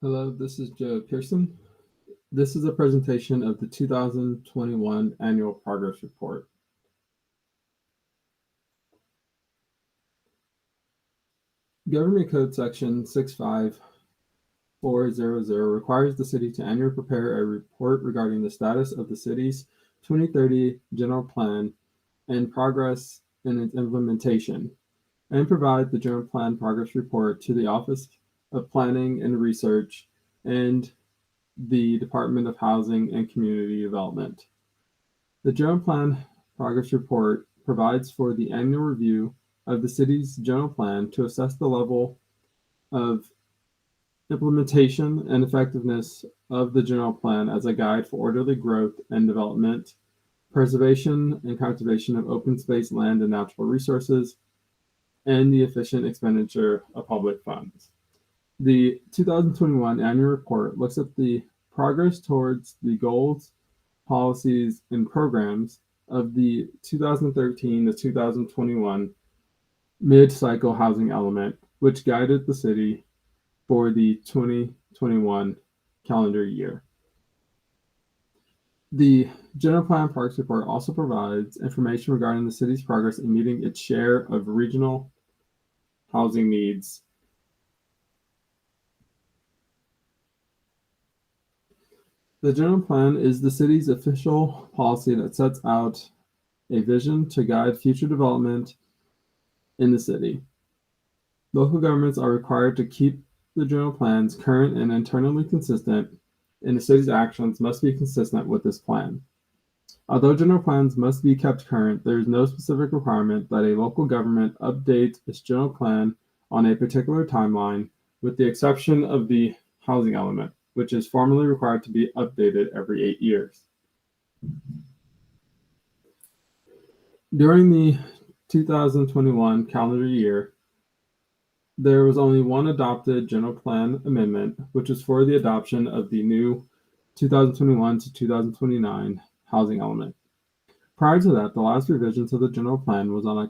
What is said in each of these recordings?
Hello, this is Joe Pearson. This is a presentation of the 2021 Annual Progress Report. Government Code Section 65400 requires the city to annually prepare a report regarding the status of the city's 2030 general plan and progress in its implementation, and provide the general plan progress report to the Office of Planning and Research and the Department of Housing and Community Development. The General Plan Progress Report provides for the annual review of the city's general plan to assess the level of implementation and effectiveness of the general plan as a guide for orderly growth and development, preservation and conservation of open space, land, and natural resources, and the efficient expenditure of public funds. The 2021 annual report looks at the progress towards the goals, policies, and programs of the 2013 to 2021 mid-cycle housing element, which guided the city for the 2021 calendar year. The General Plan Parks Report also provides information regarding the city's progress in meeting its share of regional housing needs. The general plan is the city's official policy that sets out a vision to guide future development in the city. Local governments are required to keep the general plans current and internally consistent, and the city's actions must be consistent with this plan. Although general plans must be kept current, there is no specific requirement that a local government update its general plan on a particular timeline, with the exception of the housing element, which is formally required to be updated every 8 years. During the 2021 calendar year, there was only one adopted general plan amendment, which was for the adoption of the new 2021 to 2029 housing element. Prior to that, the last revision to the general plan was on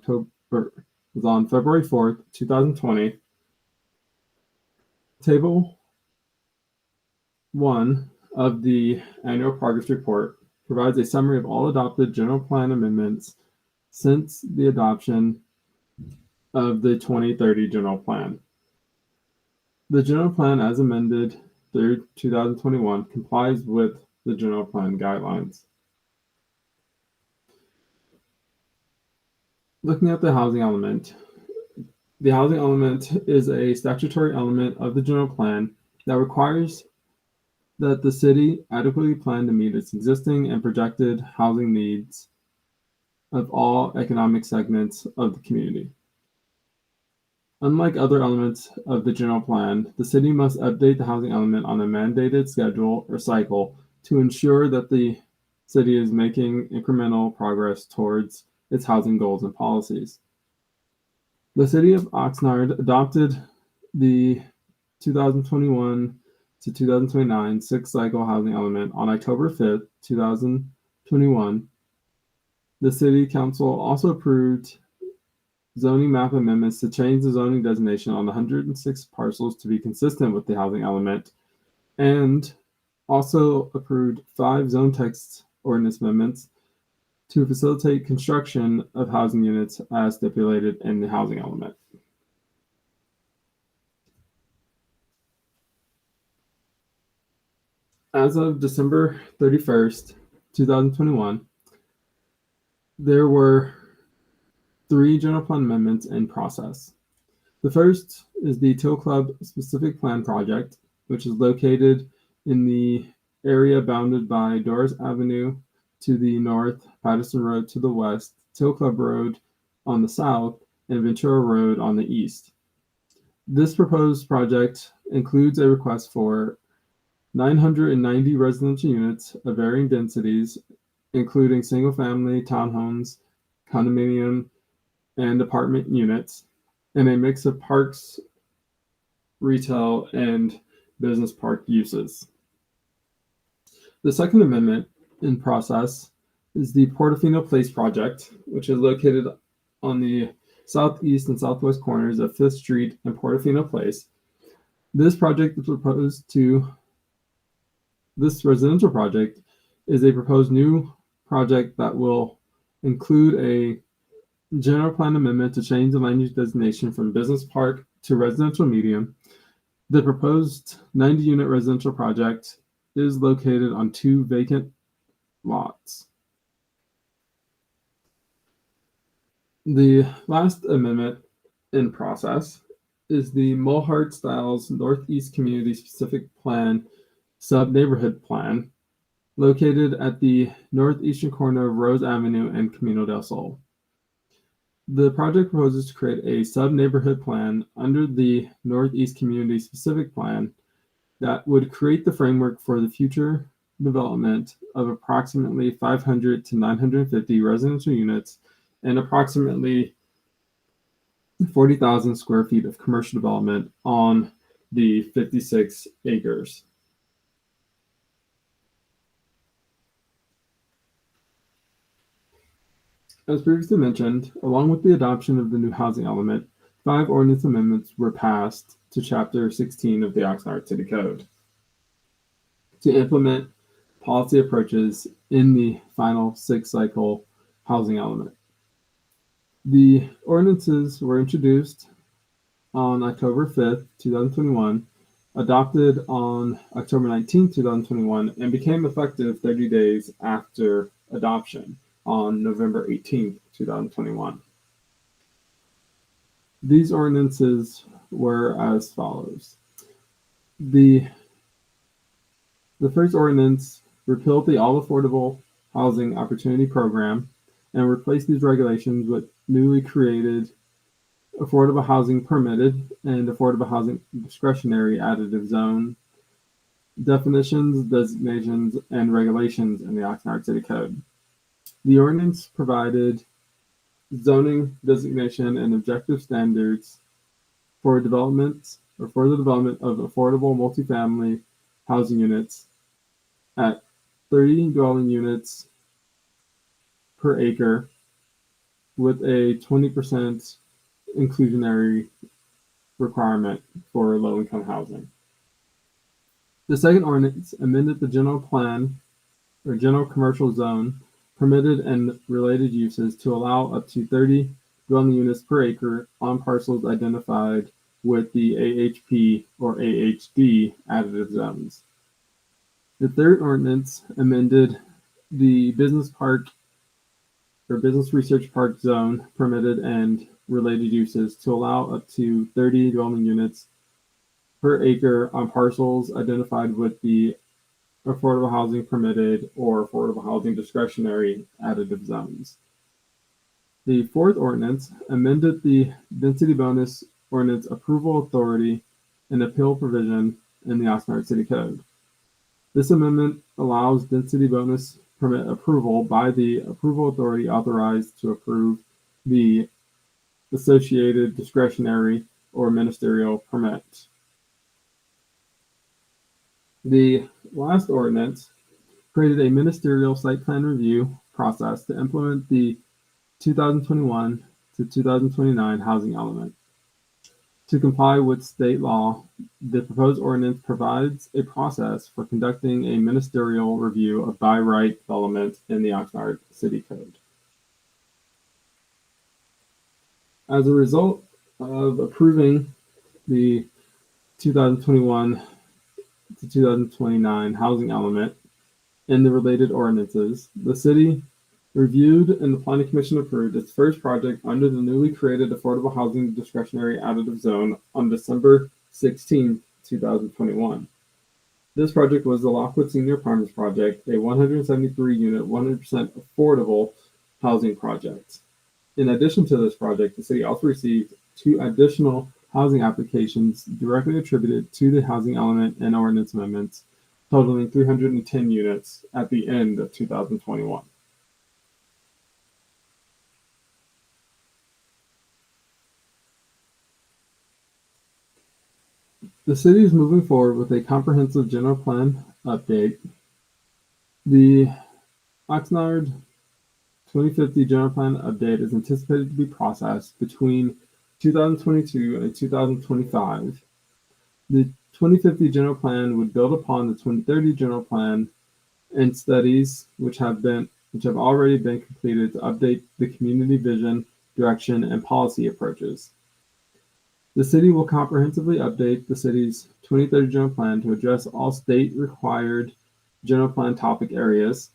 February 4th, 2020. Table 1 of the annual progress report provides a summary of all adopted general plan amendments since the adoption of the 2030 general plan. The general plan, as amended through 2021, complies with the general plan guidelines. Looking at the housing element, the housing element is a statutory element of the general plan that requires that the city adequately plan to meet its existing and projected housing needs of all economic segments of the community. Unlike other elements of the general plan, the city must update the housing element on a mandated schedule or cycle to ensure that the city is making incremental progress towards its housing goals and policies. The city of Oxnard adopted the 2021 to 2029 sixth cycle housing element on October 5th, 2021. The city council also approved zoning map amendments to change the zoning designation on 106 parcels to be consistent with the housing element, and also approved 5 zone text ordinance amendments to facilitate construction of housing units as stipulated in the housing element. As of December 31st, 2021, there were 3 general plan amendments in process. The first is the Till Club Specific Plan Project, which is located in the area bounded by Doris Avenue to the north, Patterson Road to the west, Till Club Road on the south, and Ventura Road on the east. This proposed project includes a request for 990 residential units of varying densities, including single-family, townhomes, condominium, and apartment units, and a mix of parks, retail, and business park uses. The second amendment in process is the Portofino Place project, which is located on the southeast and southwest corners of 5th Street and Portofino Place. This residential project is a proposed new project that will include a general plan amendment to change the land use designation from business park to residential medium. The proposed 90-unit residential project is located on 2 vacant lots. The last amendment in process is the Mulhart Styles Northeast Community Specific Plan Sub-Neighborhood Plan, located at the northeastern corner of Rose Avenue and Camino del Sol. The project proposes to create a sub-neighborhood plan under the Northeast Community Specific Plan that would create the framework for the future development of approximately 500 to 950 residential units and approximately 40,000 square feet of commercial development on the 56 acres. As previously mentioned, along with the adoption of the new housing element, 5 ordinance amendments were passed to Chapter 16 of the Oxnard City Code to implement policy approaches in the final 6-cycle housing element. The ordinances were introduced on October 5th, 2021, adopted on October 19th, 2021, and became effective 30 days after adoption on November 18th, 2021. These ordinances were as follows. The first ordinance repealed the All Affordable Housing Opportunity Program and replaced these regulations with newly created Affordable Housing Permitted and Affordable Housing Discretionary Additive Zone definitions, designations, and regulations in the Oxnard City Code. The ordinance provided zoning designation and objective standards for development or for the development of affordable multifamily housing units at 30 dwelling units per acre with a 20% inclusionary requirement for low-income housing. The second ordinance amended the general plan or general commercial zone permitted and related uses to allow up to 30 dwelling units per acre on parcels identified with the AHP or AHD additive zones. The third ordinance amended the business park or business research park zone permitted and related uses to allow up to 30 dwelling units per acre on parcels identified with the affordable housing permitted or affordable housing discretionary additive zones. The fourth ordinance amended the density bonus ordinance approval authority and appeal provision in the Oxnard City Code. This amendment allows density bonus permit approval by the approval authority authorized to approve the associated discretionary or ministerial permit. The last ordinance created a ministerial site plan review process to implement the 2021 to 2029 housing element. To comply with state law, the proposed ordinance provides a process for conducting a ministerial review of by right development in the Oxnard City Code. As a result of approving the 2021 to 2029 housing element and the related ordinances, the city reviewed and the Planning Commission approved its first project under the newly created Affordable Housing Discretionary Additive Zone on December 16, 2021. This project was the Lockwood Senior Apartments Project, a 173-unit, 100% affordable housing project. In addition to this project, the city also received 2 additional housing applications directly attributed to the housing element and ordinance amendments, totaling 310 units at the end of 2021. The city is moving forward with a comprehensive general plan update. The Oxnard 2050 general plan update is anticipated to be processed between 2022 and 2025. The 2050 general plan would build upon the 2030 general plan and studies which have already been completed to update the community vision, direction, and policy approaches. The city will comprehensively update the city's 2030 general plan to address all state-required general plan topic areas.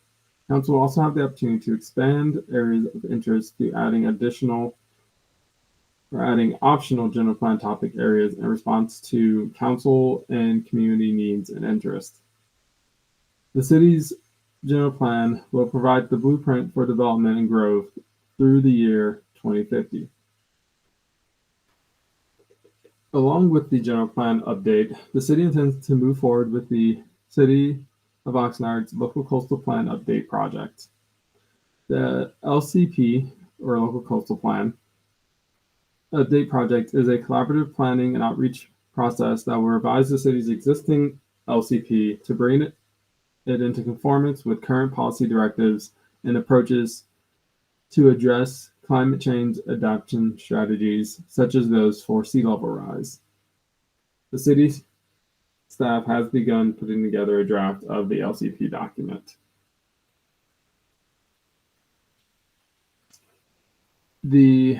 Council will also have the opportunity to expand areas of interest through adding optional general plan topic areas in response to council and community needs and interests. The city's general plan will provide the blueprint for development and growth through the year 2050. Along with the general plan update, the city intends to move forward with the City of Oxnard's Local Coastal Plan Update Project. The LCP, or Local Coastal Plan, Update Project is a collaborative planning and outreach process that will revise the city's existing LCP to bring it into conformance with current policy directives and approaches to address climate change adaptation strategies, such as those for sea level rise. The city staff has begun putting together a draft of the LCP document. The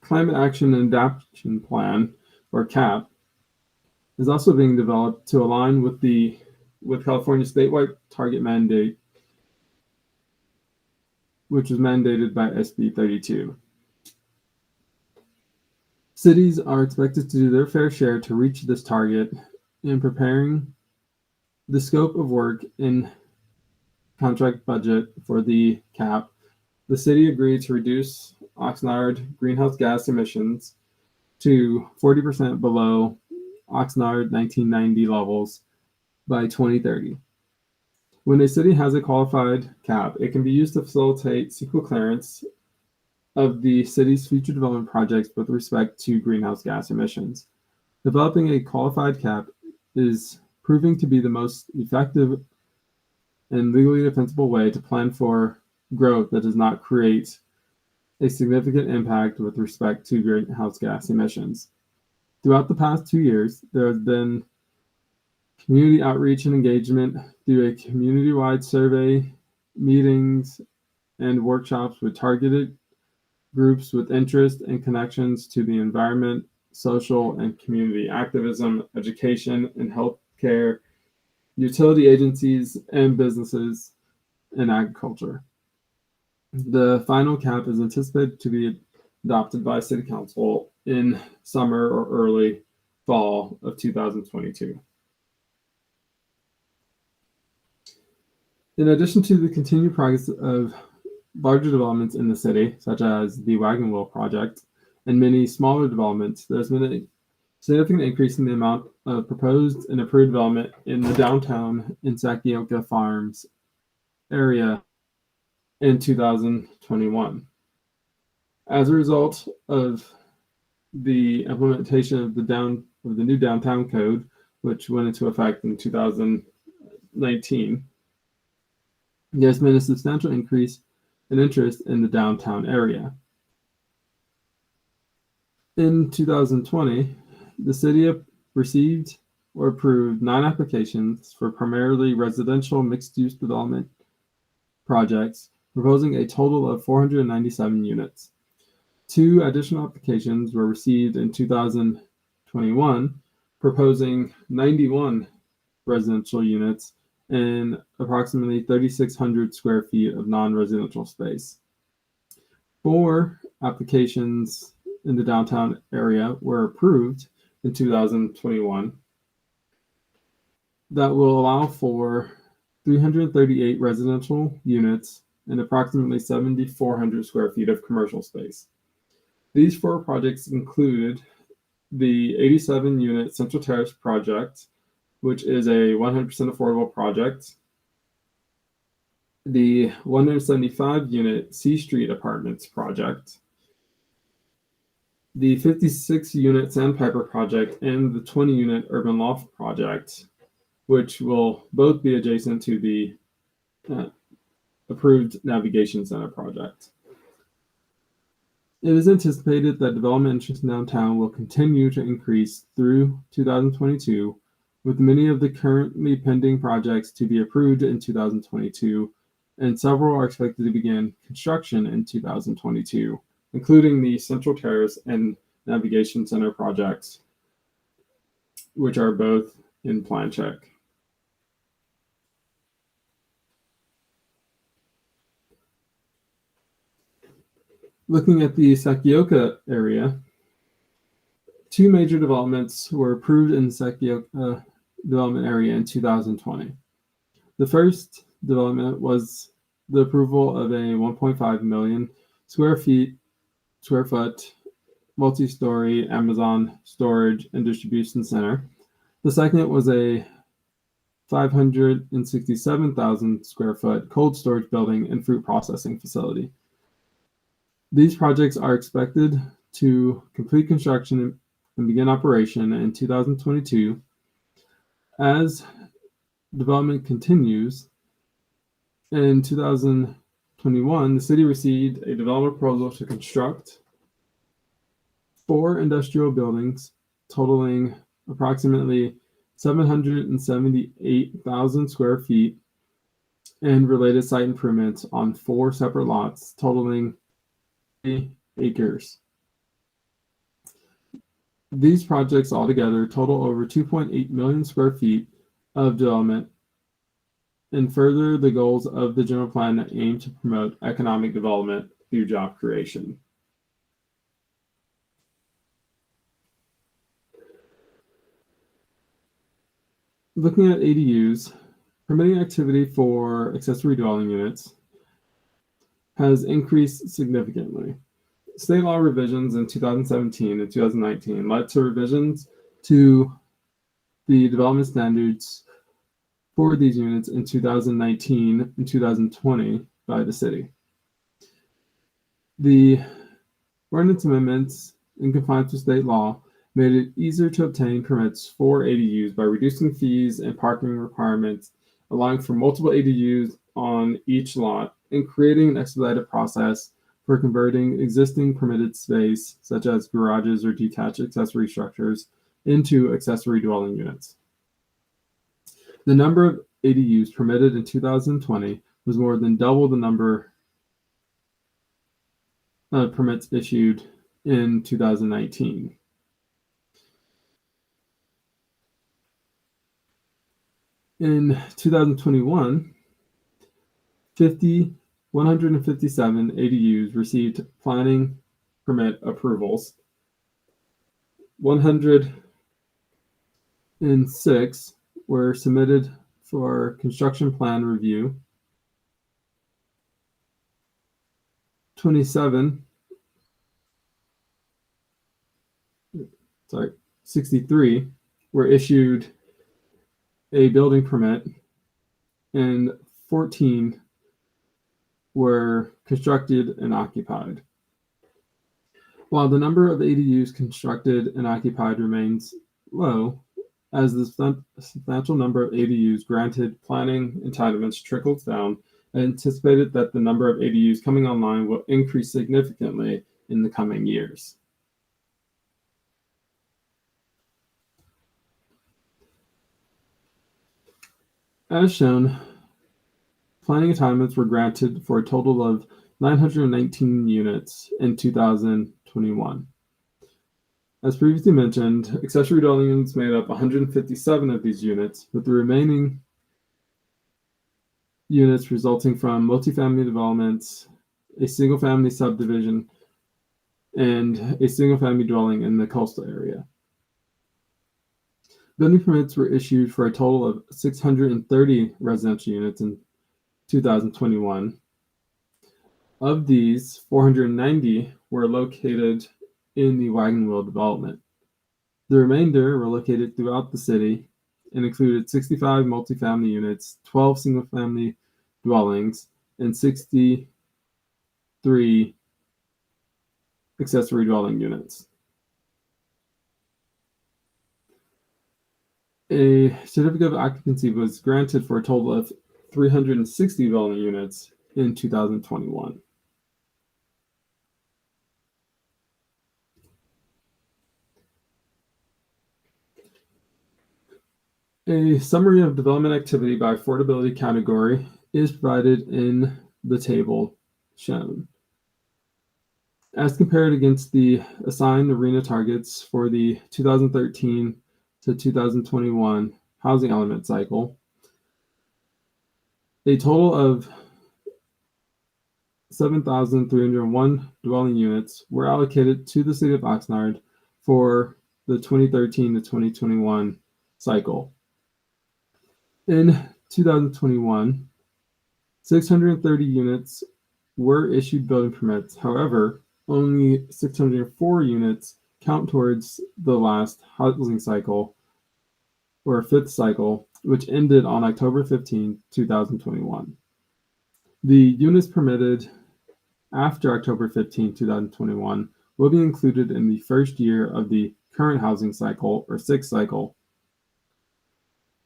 Climate Action and Adaptation Plan, or CAP, is also being developed to align with California's statewide target mandate, which was mandated by SB 32. Cities are expected to do their fair share to reach this target. In preparing the scope of work in contract budget for the CAP, the city agreed to reduce Oxnard greenhouse gas emissions to 40% below Oxnard 1990 levels by 2030. When a city has a qualified CAP, it can be used to facilitate CEQA clearance of the city's future development projects with respect to greenhouse gas emissions. Developing a qualified CAP is proving to be the most effective and legally defensible way to plan for growth that does not create a significant impact with respect to greenhouse gas emissions. Throughout the past 2 years, there has been community outreach and engagement through a community-wide survey, meetings, and workshops with targeted groups with interest and connections to the environment, social and community activism, education and healthcare, utility agencies and businesses, and agriculture. The final CAP is anticipated to be adopted by City Council in summer or early fall of 2022. In addition to the continued progress of larger developments in the city, such as the Wagon Wheel project, and many smaller developments, there's been a significant increase in the amount of proposed and approved development in the downtown and Akyoka Farms area in 2021. As a result of the implementation of the new downtown code, which went into effect in 2019, there's been a substantial increase in interest in the downtown area. In 2020, the city received or approved 9 applications for primarily residential mixed-use development projects, proposing a total of 497 units. 2 additional applications were received in 2021, proposing 91 residential units and approximately 3,600 square feet of non-residential space. 4 applications in the downtown area were approved in 2021 that will allow for 338 residential units and approximately 7,400 square feet of commercial space. These 4 projects included the 87-unit Central Terrace project, which is a 100% affordable project, the 175-unit C Street Apartments project, the 56-unit Sandpiper project, and the 20-unit Urban Loft project, which will both be adjacent to the approved Navigation Center project. It is anticipated that development interest in downtown will continue to increase through 2022, with many of the currently pending projects to be approved in 2022, and several are expected to begin construction in 2022, including the Central Terrace and Navigation Center projects, which are both in plan check. Looking at the Akyoka area, two major developments were approved in the Akyoka development area in 2020. The first development was the approval of a 1.5 million square foot multi-story Amazon storage and distribution center. The second was a 567,000 square foot cold storage building and fruit processing facility. These projects are expected to complete construction and begin operation in 2022. As development continues, in 2021, the city received a development proposal to construct 4 industrial buildings totaling approximately 778,000 square feet and related site improvements on 4 separate lots totaling acres. These projects altogether total over 2.8 million square feet of development and further the goals of the general plan that aim to promote economic development through job creation. Looking at ADUs, permitting activity for accessory dwelling units has increased significantly. State law revisions in 2017 and 2019 led to revisions to the development standards for these units in 2019 and 2020 by the city. The ordinance amendments in compliance with state law made it easier to obtain permits for ADUs by reducing fees and parking requirements, allowing for multiple ADUs on each lot, and creating an expedited process for converting existing permitted space, such as garages or detached accessory structures, into accessory dwelling units. The number of ADUs permitted in 2020 was more than double the number of permits issued in 2019. In 2021, 157 ADUs received planning permit approvals. 106 were submitted for construction plan review. 63 were issued a building permit, and 14 were constructed and occupied. While the number of ADUs constructed and occupied remains low, as the substantial number of ADUs granted planning entitlements trickles down, I anticipated that the number of ADUs coming online will increase significantly in the coming years. As shown, planning entitlements were granted for a total of 919 units in 2021. As previously mentioned, accessory dwelling units made up 157 of these units, with the remaining units resulting from multifamily developments, a single-family subdivision, and a single-family dwelling in the coastal area. Building permits were issued for a total of 630 residential units in 2021. Of these, 490 were located in the Wagon Wheel development. The remainder were located throughout the city and included 65 multifamily units, 12 single-family dwellings, and 63 accessory dwelling units. A certificate of occupancy was granted for a total of 360 dwelling units in 2021. A summary of development activity by affordability category is provided in the table shown. As compared against the assigned arena targets for the 2013 to 2021 housing element cycle, a total of 7,301 dwelling units were allocated to the city of Oxnard for the 2013 to 2021 cycle. In 2021, 630 units were issued building permits. However, only 604 units count towards the last housing cycle, or fifth cycle, which ended on October 15, 2021. The units permitted after October 15, 2021 will be included in the first year of the current housing cycle, or sixth cycle.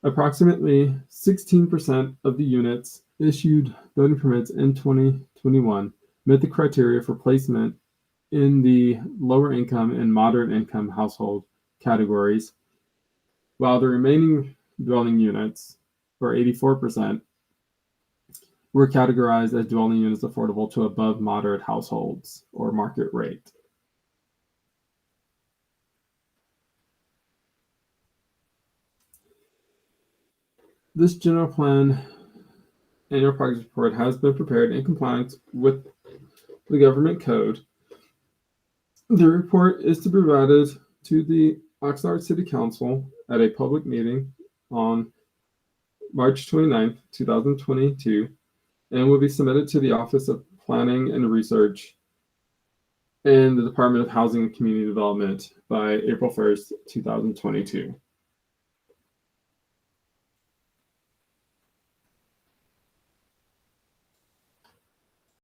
Approximately 16% of the units issued building permits in 2021 met the criteria for placement in the lower income and moderate income household categories, while the remaining dwelling units, or 84%, were categorized as dwelling units affordable to above moderate households, or market rate. This general plan annual progress report has been prepared in compliance with the government code. The report is to be provided to the Oxnard City Council at a public meeting on March 29th, 2022, and will be submitted to the Office of Planning and Research and the Department of Housing and Community Development by April 1st, 2022.